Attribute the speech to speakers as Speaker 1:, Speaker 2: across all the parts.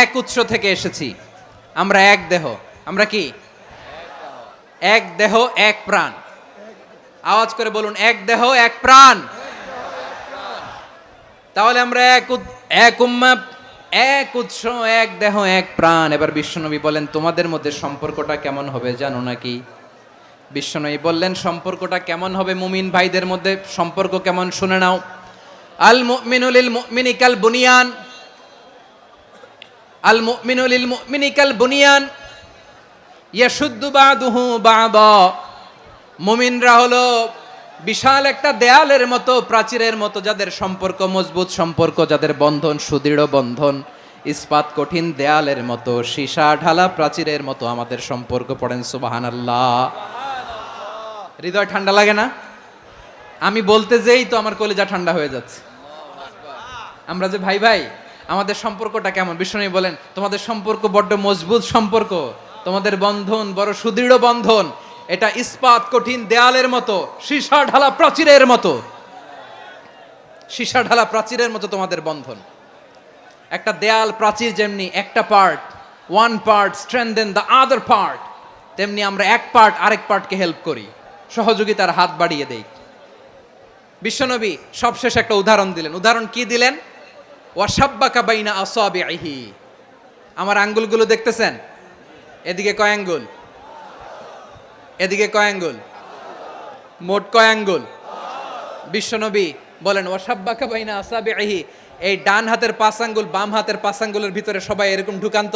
Speaker 1: এক উৎস থেকে এসেছি, আমরা এক দেহ। আমরা কি? এক দেহ এক প্রাণ। আওয়াজ করে বলুন, এক দেহ এক প্রাণ। তাহলে আমরা এক উম্মাহ, এক উৎস, এক দেহ এক প্রাণ। এবার বিশ্বনবী বলেন, তোমাদের মধ্যে সম্পর্কটা কেমন হবে জানো নাকি? বিশ্বনবী বললেন, সম্পর্কটা কেমন হবে মুমিন ভাইদের মধ্যে, সম্পর্ক কেমন শুনে নাও। আল মুমিনু লিল মুমিনি কাল বুনিয়ান, আল মুমিনু লিল মুমিনি কাল বুনিয়ান ইয়াশুদ্দু বাদুহু বাদা। মুমিনরা হলো বিশাল একটা দেয়ালের মতো, প্রাচীরের মতো, যাদের সম্পর্ক মজবুত, সম্পর্ক যাদের বন্ধন সুদৃঢ় বন্ধন, ইস্পাত কঠিন দেয়ালের মতো, সীসা ঢালা প্রাচীরের মতো আমাদের সম্পর্ক। পড়েন সুবহানাল্লাহ। হৃদয় ঠান্ডা লাগে না? আমি বলতে যেই তো আমার কলিজা ঠান্ডা হয়ে যাচ্ছে। আমরা যে ভাই ভাই, আমাদের সম্পর্কটা কেমন? বিষ্ণু বলেন, তোমাদের সম্পর্ক বড্ড মজবুত সম্পর্ক, তোমাদের বন্ধন বড় সুদৃঢ় বন্ধন, এটা ইস্পাত কঠিন দেয়ালের মতো, সীসা ঢালা প্রাচীরের মতো, সীসা ঢালা প্রাচীরের মতো তোমাদের বন্ধন। একটা দেয়াল প্রাচীর যেমনি একটা part, one part strengthen the other part, তেমনি আমরা এক পার্ট আরেক পার্টকে হেল্প করি, সহযোগিতার হাত বাড়িয়ে দেই। বিশ্বনবী সবশেষ একটা উদাহরণ দিলেন। উদাহরণ কি দিলেন? ওয়াসাব্বাকা বাইনা আসাবিহি। আমার আঙ্গুলগুলো দেখতেছেন? এদিকে কয় আঙ্গুল, এদিকে কয় আঙ্গুল, মোট কয় আঙ্গুল? বিশ্বনবী বলেন, ওয়াসাব্বাকা বাইনা আসাবিহি, এই ডান হাতের 5 আঙ্গুল বাম হাতের 5 আঙ্গুলের ভিতরে সবাই এরকম ঢুকান্ত,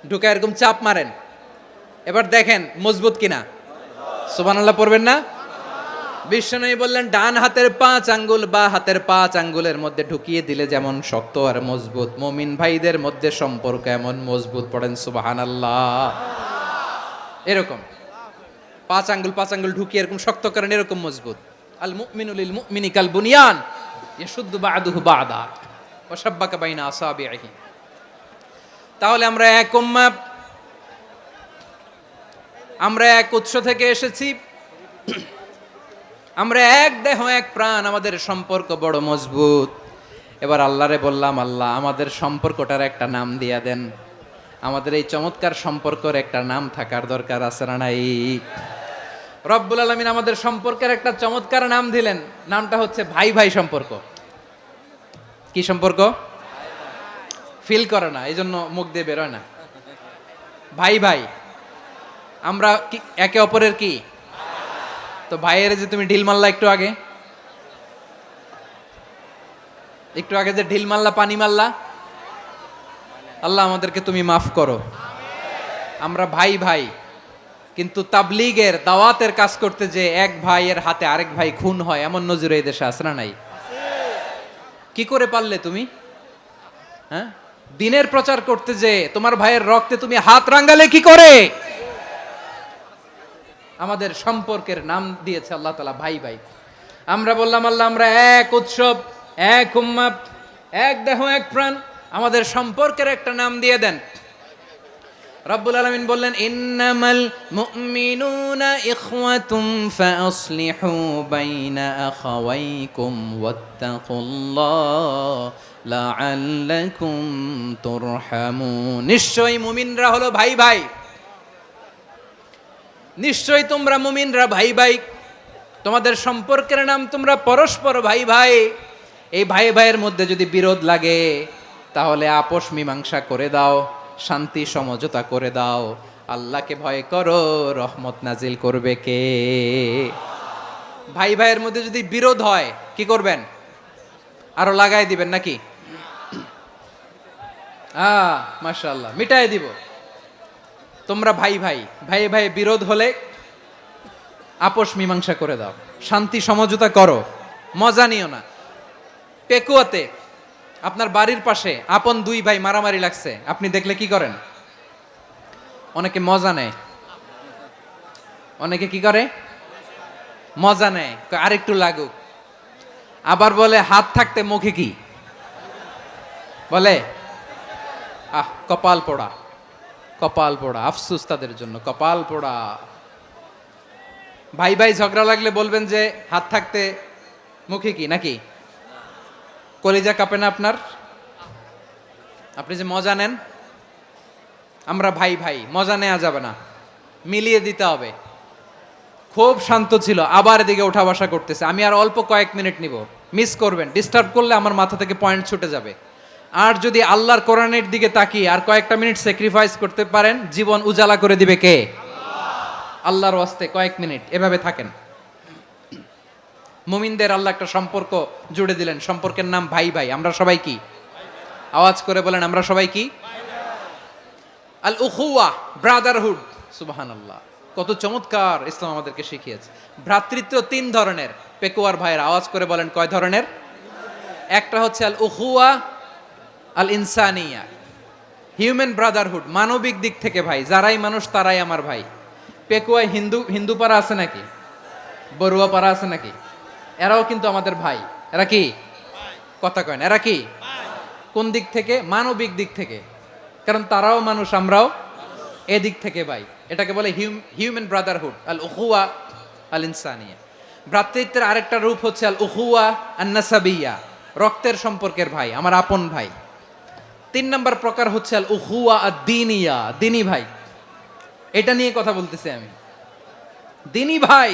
Speaker 1: ঢুকা এরকম চাপ মারেন। এবার দেখেন মজবুত কিনা। সুবহানাল্লাহ পড়বেন না? বিশ্বনবী বললেন, ডান হাতের 5 আঙ্গুল বা হাতের 5 আঙ্গুলের মধ্যে ঢুকিয়ে দিলে যেমন শক্ত আর মজবুত, মুমিন ভাইদের মধ্যে সম্পর্ক এমন মজবুত। পড়েন সুবহানাল্লাহ। এরকম 5 আঙ্গুল ঢুকিয়ে এরকম শক্ত করেন, এরকম মজবুত। আল মুমিনু লিল মুমিনি কাল বুনিয়ান ইয়াশুদ্দু বাদুহু বাদা ওয়া শাব্বাকা বাইনা আসাবিহি। তাহলে আমরা এক উম্মাহ, আমরা এক উৎস থেকে এসেছি, আমরা এক দেহ এক প্রাণ, আমাদের সম্পর্ক বড় মজবুত। এবার আল্লাহরে বললাম, আল্লাহ আমাদের সম্পর্কটার একটা নাম দিয়া দেন। আমাদের এই চমৎকার সম্পর্কের একটা নাম থাকার দরকার আছে না নাই? রব্বুল আলামিন আমাদের সম্পর্কের একটা চমৎকার নাম দিলেন। নামটা হচ্ছে ভাই ভাই সম্পর্ক। কি সম্পর্ক? ফিল করে না, এই জন্য মুখ দিয়ে বেরোয় না। ভাই ভাই, আমরা কি একে অপরের কি? তো ভাইয়ের যে তুমি ঢিল মারলা একটু আগে, একটু আগে যে ঢিল মারলা, পানি মারলা, আল্লাহ আমাদেরকে তুমি মাফ করো। আমরা ভাই ভাই, কিন্তু তাবলীগের দাওয়াতের কাজ করতে যে এক ভাইয়ের হাতে আরেক ভাই খুন হয়, এমন নজির এই দেশে আছে না নাই? কি করে পারলে তুমি? হ্যাঁ, দিনের প্রচার করতে যে তোমার ভাইয়ের রক্তে তুমি হাত রাঙ্গালে কি করে? আমাদের সম্পর্কের নাম দিয়েছে আল্লাহ তাআলা ভাই ভাই। আমরা বললাম, আল্লাহ আমরা এক উৎসব, এক উম্মাহ, এক দেহ এক প্রাণ, আমাদের সম্পর্কের একটা নাম দিয়ে দেন। রব্বুল আলামিন বললেন, ইন্নামাল মুমিনুনা ইখওয়াতুম ফাসলিহু বাইনা আখাওয়াইকুম ওয়াত্তাকুল্লাহ লাআল্লাকুম তুরহামুন। নিশ্চয়ই মুমিনরা হলো ভাই ভাই, নিশ্চয়ই তোমরা মুমিনরা ভাই ভাই, তোমাদের সম্পর্কের নাম তোমরা পরস্পর ভাই ভাই। এই ভাই ভাইয়ের মধ্যে যদি বিরোধ লাগে তাহলে আপোষ মীমাংসা করে দাও, শান্তি সমঝোতা করে দাও। আল্লাহকে ভয় করো, রহমত নাজিল করবে কে? ভাই ভাইয়ের মধ্যে যদি বিরোধ হয় কি করবেন? আরো লাগাই দিবেন নাকি? মাশাআল্লাহ, মিটাই দিব। তোমরা ভাই ভাই, ভাই ভাই বিরোধ হলে আপোষ মীমাংসা করে দাও, শান্তি সমঝোতা করো, মজা নিও না। পেকুয়াতে আপনার বাড়ির পাশে আপন 2 ভাই মারামারি লাগছে, আপনি দেখলে কি করেন? অনেকে মজা নেয়। অনেকে কি করে? মজা নেয়, আরেকটু লাগুক। আবার বলে হাত থাকতে মুখে কি বলে? কপাল পোড়া, কপাল পোড়া। আফসোস তাদের জন্য, কপাল পোড়া। ভাই ভাই ঝগড়া লাগলে বলবেন যে হাত থাকতে মুখে কি, নাকি? কলিজা কাঁপে না আপনার? আপনি যে মজা নেন, আমরা ভাই ভাই, মজা নেওয়া যাবে না, মিলিয়ে দিতে হবে। খুব শান্ত ছিল, আবার এদিকে ওঠা বসা করতেছে। আমি আর অল্প কয়েক মিনিট নিব, মিস করবেন, ডিস্টার্ব করলে আমার মাথা থেকে পয়েন্ট ছুটে যাবে। আর যদি আল্লাহর কোরআনের দিকে তাকিয়ে আর কয়েকটা মিনিট স্যাক্রিফাইস করতে পারেন, জীবন উজালা করে দিবে কে? আল্লাহর ওয়াস্তে কয়েক মিনিট এভাবে থাকেন। মুমিনদের আল্লাহ একটা সম্পর্ক জুড়ে দিলেন, সম্পর্কের নাম ভাই ভাই। আমরা সবাই কি? আওয়াজ করে বলেন, আমরা সবাই কি? আল উখুয়া, ব্রাদারহুড। সুবহানাল্লাহ, কত চমৎকার ইসলাম আমাদেরকে শিখিয়েছে। ভ্রাতৃত্ব তিন ধরনের। পেকুয়ার ভাইয়ের আওয়াজ করে বলেন, কয় ধরনের? একটা হচ্ছে আল উখুয়া আল ইনসানিয়া, হিউম্যান ব্রাদারহুড, মানবিক দিক থেকে ভাই, যারাই মানুষ তারাই আমার ভাই। পেকুয়ায় হিন্দু পাড়া আছে নাকি? বড়ুয়া পাড়া আছে নাকি? এরাও কিন্তু আমাদের ভাই। এরা কি? কথা কয় না, এরা কি? কোন দিক থেকে? মানবিক দিক থেকে, কারণ তারাও মানুষ, আমরাও এদিক থেকে ভাই। এটাকে বলে হিউম্যান ব্রাদারহুড, আল উখুয়া আল ইনসানিয়া। ভ্রাতৃত্বের আরেকটা রূপ হচ্ছে আল উখুয়া আন নাসাবিয়া, রক্তের সম্পর্কের ভাই, আমার আপন ভাই। তিন নম্বর প্রকার হচ্ছে আল উখুয়া আদ দ্বীনিয়া, দ্বীনি ভাই। এটা নিয়ে কথা বলতেছি আমি, দ্বীনি ভাই।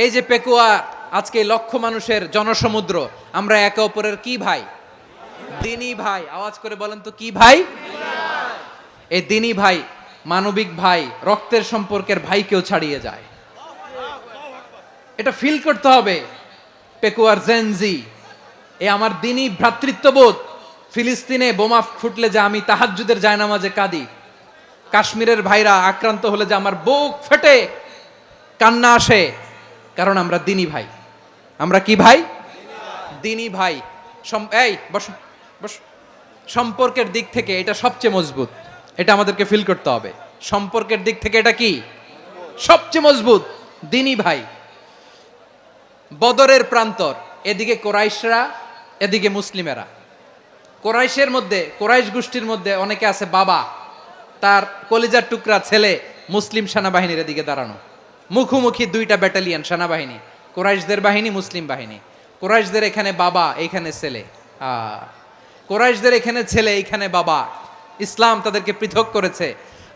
Speaker 1: এই যে পেকুয়া, আজকে লক্ষ মানুষের জনসমুদ্র, আমরা একে অপরের কি ভাই? দ্বীনি ভাই। আওয়াজ করে বলেন তো, কি ভাই? এই দ্বীনি ভাই, মানবিক ভাই, রক্তের সম্পর্কের ভাইকেও ছাড়িয়ে যায়। এটা ফিল করতে হবে। পেকুয়ার জেনজি, এ আমার দ্বীনি ভ্রাতৃত্ববোধ। ফিলিস্তিনে বোমা ফুটলে যে আমি তাহাজ্জুদের জায়নামাজে কাঁদি, কাশ্মীরের ভাইরা আক্রান্ত হলে যে আমার বুক ফেটে কান্না আসে, কারণ আমরা দ্বীনি ভাই। আমরা কি ভাই? দ্বীনি ভাই। এই বস বস। সম্পর্কের দিক থেকে এটা সবচেয়ে মজবুত, এটা আমাদেরকে ফিল করতে হবে। সম্পর্কের দিক থেকে এটা কি? সবচেয়ে মজবুত, দ্বীনি ভাই। বদরের প্রান্তর, এদিকে কোরাইশরা, এদিকে মুসলিমেরা। কোরাইশের মধ্যে, কোরাইশ গোষ্ঠীর মধ্যে অনেকে আছে বাবা, তার কলিজার টুকরা ছেলে মুসলিম সেনাবাহিনীর এদিকে দাঁড়ানো, মুখোমুখি দুইটা ব্যাটালিয়ন সেনাবাহিনী, কোরাইশদের বাহিনী, মুসলিম বাহিনী। কোরাইশদের এখানে বাবা, এইখানে ছেলে। কোরাইশদের এখানে ছেলে, এইখানে বাবা। ইসলাম তাদেরকে পৃথক করেছে।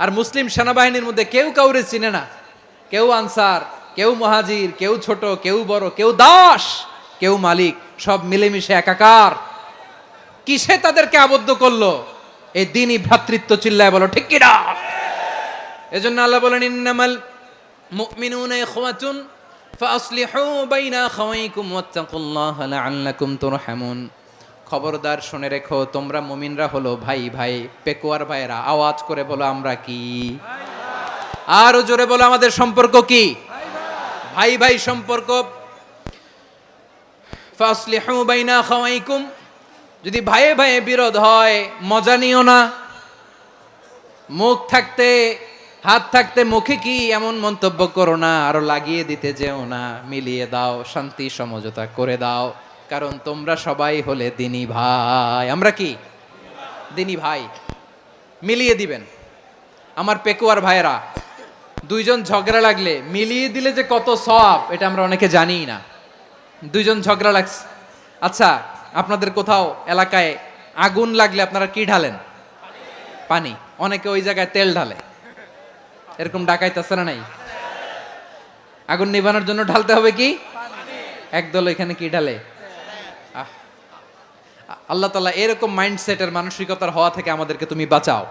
Speaker 1: আর মুসলিম সেনাবাহিনীর মধ্যে কেউ কাউরে চিনে না, কেউ আনসার, কেউ মুহাজির, কেউ ছোট, কেউ বড়, কেউ দাস, কেউ মালিক, সব মিলেমিশে একাকার। কিসে তাদেরকে আবদ্ধ করলো? এই দ্বীনি ভ্রাতৃত্ব। চিল্লায় বলো ঠিক কিনা? এজন্য আল্লাহ বলেন, ইন্নামাল মুমিনুনা ইখওয়াতুন ফাসলিহু বাইনা আখাওয়াইকুম ওয়াত্তাকুল্লাহা লাআল্লাকুম তুরহামুন। খবরদার শুনে রেখো, তোমরা মুমিনরা হলো ভাই ভাই। পেকুয়ার ভাইরা আওয়াজ করে বলো, আমরা কি? আরো জোরে বলো, আমাদের সম্পর্ক কি? ভাই ভাই সম্পর্ক। ফাসলিহু বাইনা আখাওয়াইকুম, যদি ভাইয়ে ভাইয়ে বিরোধ হয় মজা নিও না। মুখ থাকতে, হাত থাকতে মুখে কি এমন মন্তব্য করো না, আরো লাগিয়ে দিতে যেও না। মিলিয়ে দাও, শান্তি সমঝোতা করে দাও, কারণ তোমরা সবাই হলে দ্বীনি ভাই। আমরা কি? দ্বীনি ভাই। মিলিয়ে দিবেন। আমার পেকুয়ার ভাইয়েরা, দুইজন ঝগড়া লাগলে মিলিয়ে দিলে যে কত সওয়াব, এটা আমরা অনেকে জানিই না। দুইজন ঝগড়া লাগছে, আচ্ছা আপনাদের কোথাও এলাকায় আগুন লাগলে আপনারা কি ঢালেন? পানি। অনেকে ওই জায়গায় তেল ঢালে, এরকম ডাকাইতেছে না নাই? আগুন নিভানোর জন্য ঢালতে হবে কি? একদল এখানে কি ঢালে? আল্লাহ তাআলা এরকম মাইন্ডসেটের, মানসিকতার হওয়া থেকে আমাদেরকে তুমি বাঁচাও।